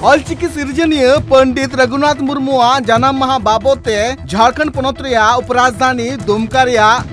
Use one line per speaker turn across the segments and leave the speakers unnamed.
ऑलचिकी सिरजनिया पंडित रघुनाथ मुर्मू जन्म माह बाबते झारखंड पोनत उपराजधानी दुमका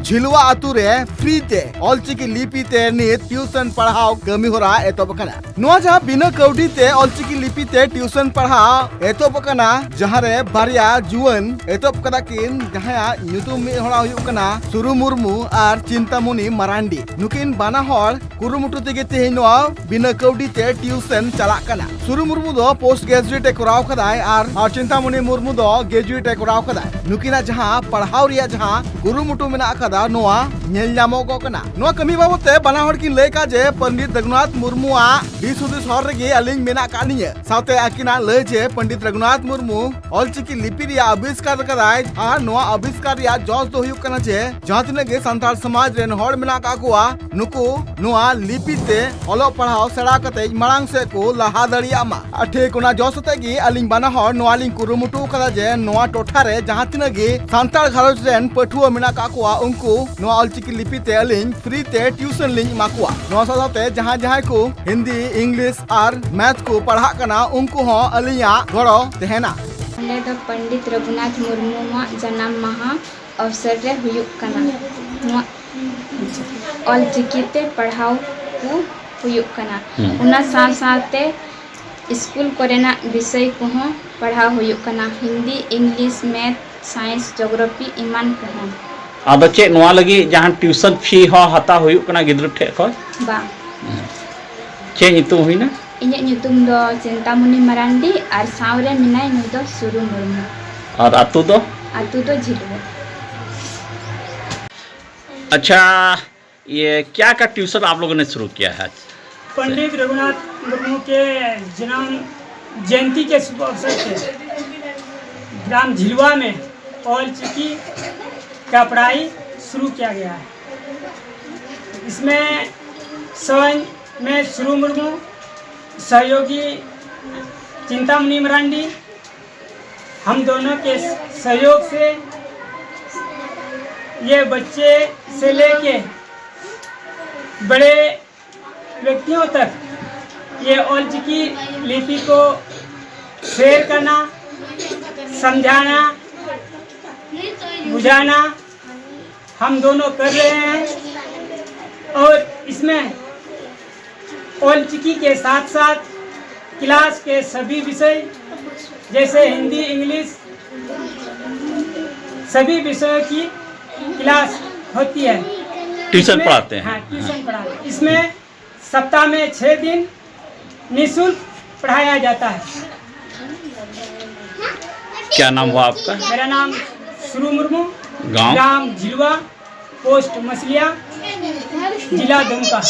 झिलवा आतु रे फ्री ते ऑलचिकी लिपि ते नित ट्यूशन पढ़ाव कमी होरा एतोबकना नोआ जहां बिना कौडी ते ऑलचिकी लिपि ते ट्यूशन पढ़ाव एतोबकना जहां रे बारिया जुवन एतोबकदा किन जहां ᱧᱩᱛᱩᱢ ᱢᱤᱫ ᱦᱚᱲᱟᱜ ᱦᱩᱭᱩᱜ ᱠᱟᱱᱟ ᱥᱩᱨᱩ ᱢᱩᱨᱢᱩ ᱟᱨ ᱪᱤᱱᱛᱟᱢᱚᱱᱤ ᱢᱟᱨᱟᱱᱰᱤ ᱱᱩᱠᱤᱱ ᱵᱟᱱᱟ ᱦᱚᱲ ᱠᱩᱨᱩᱢᱩᱴᱩ ᱛᱮᱜᱮ ᱛᱮᱦᱮᱧ ᱱᱚᱣᱟ ᱵᱤᱱᱟᱹ ᱠᱟᱹᱣᱰᱤ ᱛᱮ ᱴᱤᱭᱩᱥᱚᱱ ᱪᱟᱞᱟᱜ ᱠᱟᱱᱟ ᱥᱩᱨᱩ ᱢᱩᱨᱢᱩ ᱫᱚ ᱯᱳᱥᱴ ᱜᱨᱮᱡᱩएट ᱠᱚᱨᱟᱣ ᱠᱟᱫᱟᱭ ᱟᱨ ᱪᱤᱱᱛᱟᱢᱚᱱᱤ ᱢᱩᱨᱢᱩ ᱫᱚ ᱜᱨᱮᱡᱩएट ᱠᱚᱨᱟᱣ ᱠᱟᱫᱟᱭ ᱱᱩᱠᱤᱱᱟᱜ ᱡᱟᱦᱟᱸ ᱯᱟᱲᱦᱟᱣ ᱨᱮᱭᱟᱜ ᱡᱟᱦᱟᱸ ᱠᱩᱨᱩᱢᱩᱴᱩ ᱢᱮᱱᱟᱜ ᱟᱠᱟᱫᱟ ᱱᱚᱣᱟ ᱧᱮᱞ ᱧᱟᱢᱚᱜᱚᱜ ᱠᱟᱱᱟ ᱱᱚᱣᱟ ᱠᱟᱹᱢᱤ ᱵᱟᱵᱚᱫ তে ᱵᱟᱱᱟ ᱦᱚᱲ ᱠᱤᱱ ᱞᱟᱹᱭ ᱠᱟ ᱡᱮ ᱯᱚᱱᱰᱤᱛ ᱨᱚᱜᱷᱩᱱᱟथ ᱢᱩᱨᱢᱩᱣᱟᱜ ᱫᱤᱥ ᱦᱩᱫᱤᱥ ᱦᱚᱨ ᱨᱮᱜᱮ ᱟᱹᱞᱤᱧ ᱢᱮᱱᱟᱜ ᱠᱟᱜ ᱞᱤᱧᱟᱹ ᱥᱟᱶᱛᱮ ᱟᱹᱠᱤᱱᱟᱜ ᱞᱟᱹᱭ ᱡᱮ ᱯᱚᱱᱰᱤᱛ ᱨᱚᱜᱷᱩᱱᱟथ ᱢᱩᱨᱢᱩ ᱚᱞᱪᱤᱠᱤ ᱞᱤᱯᱤ ᱨᱮᱭᱟᱜ ᱟᱵᱤष्ᱠᱟᱨ ᱠᱟᱫᱟᱭ ᱟᱨ ᱱᱚᱣᱟ ᱟᱵᱤष्ᱠᱟᱨ ᱨᱮᱭᱟᱜ ᱡᱚᱥ ᱫᱚ ᱦᱩᱭᱩᱜ ᱠᱟᱱᱟ ᱡᱮ जहाँ तिना गे संताल समाज रेन हॉर मेना का कुआ नुकु नुआ लिपि ते ओलो पढ़ाओ सेड़ा कते मांग से को लहा दड़िया मा अठे कोना जोसते गी अलिंग बाना हॉर नुआ लिंग कुरुमुटु कदा जे नुआ टोठा रे जहाँ तिना गे संताल घरज रेन पठुआ मेना का कुआ उनको नुआ ऑलचिकी लिपि ते अलिंग फ्री ते ट्यूशन लिंग माकुआ नुआ साथे जहाँ जहाँ को हिंदी इंग्लिश और मैथ को पढ़ा कना उनको हो अलिया गड़ो तेहना
पंडित रघुनाथ मुर्मू जन्म माह अवसर रे हुयुक कना ऑलचिकी ते पढ़ाव को हुयुक कना उना साथ साथे स्कूल कोरेना विषय को पढ़ाव हुयुक कना Hindi English math science geography इमान को
आदो चे नोआ लगी जहां ट्यूशन फी हो हता हुयुक कना गिद्र ठे को
बा
चे नितु हुइना
इने नितुम दो चिंतामणि मरांडी और सावरे मिनाय नु दो सुरु मुर्मू
और आतु दो
झिलवा।
अच्छा ये क्या का ट्यूशन आप लोगों ने शुरू किया है?
पंडित रघुनाथ मुर्मू के जन्म जयंती के शुभ अवसर से ग्राम झिलवा में ऑलचिकी का पढ़ाई शुरू किया गया है। इसमें स्वयं में सुरु मुर्मू सहयोगी चिंतामणि मरांडी हम दोनों के सहयोग से ये बच्चे से लेके बड़े व्यक्तियों तक ये ऑलचिकी लिपि को शेयर करना समझाना बुझाना हम दोनों कर रहे हैं और इसमें ऑलचिकी के साथ साथ क्लास के सभी विषय जैसे हिंदी इंग्लिश सभी विषयों की क्लास होती है
ट्यूशन पढ़ाते हैं।
हाँ ट्यूशन पढ़ाते हैं। इसमें सप्ताह में 6 दिन निःशुल्क पढ़ाया जाता है।
क्या नाम हुआ आपका?
मेरा नाम सुरु मुर्मू
गांव
झिलवा पोस्ट मछलिया जिला दुमका।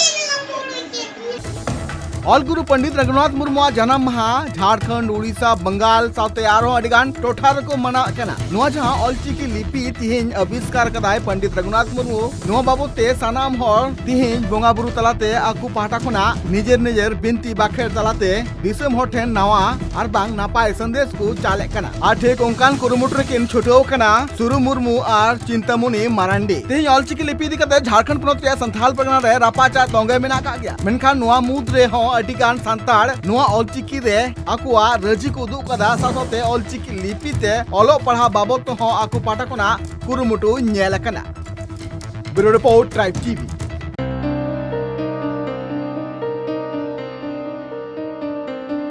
ऑल गुरु पंडित रघुनाथ मुर्मू जन्म माह झारखंड उड़ीसा बंगाल साथे आरो अडिगान टोठा को मना कना नोआ जहां ऑलचिकी लिपि तिहिन आविष्कार कदाय पंडित रघुनाथ मुर्मू नोआ बाबते सानाम हर तिहिन बोंगा बुरु तलाते आकु पाटा खना निजेर निजेर बिनती बाखेर तलाते दिसम हर ठेन नावा आर बांग नापाय संदेश को चाले कना आर ठेक ओंकान कुरुमुट रेकिन छुटो कना सुरु मुर्मू आर चिंतामणि मारांडी तिहिन ऑलचिकी लिपि इदी कते झारखंड पोनत रे संथाल परगना रे रापाचा तोंगे मेना का गया मेनखान नोआ मुद रे हो अडिगान सांताड़ नोआ ऑलचिकी रे आकुआ रजी को उदुग कदा साथते ऑलचिकी लिपि ते ओलो पढ़ा बाबत हो आकु पाठकना कुरुमुटु ᱧᱮᱞ ᱟᱠᱟᱱᱟ। Bureau report tribe TV.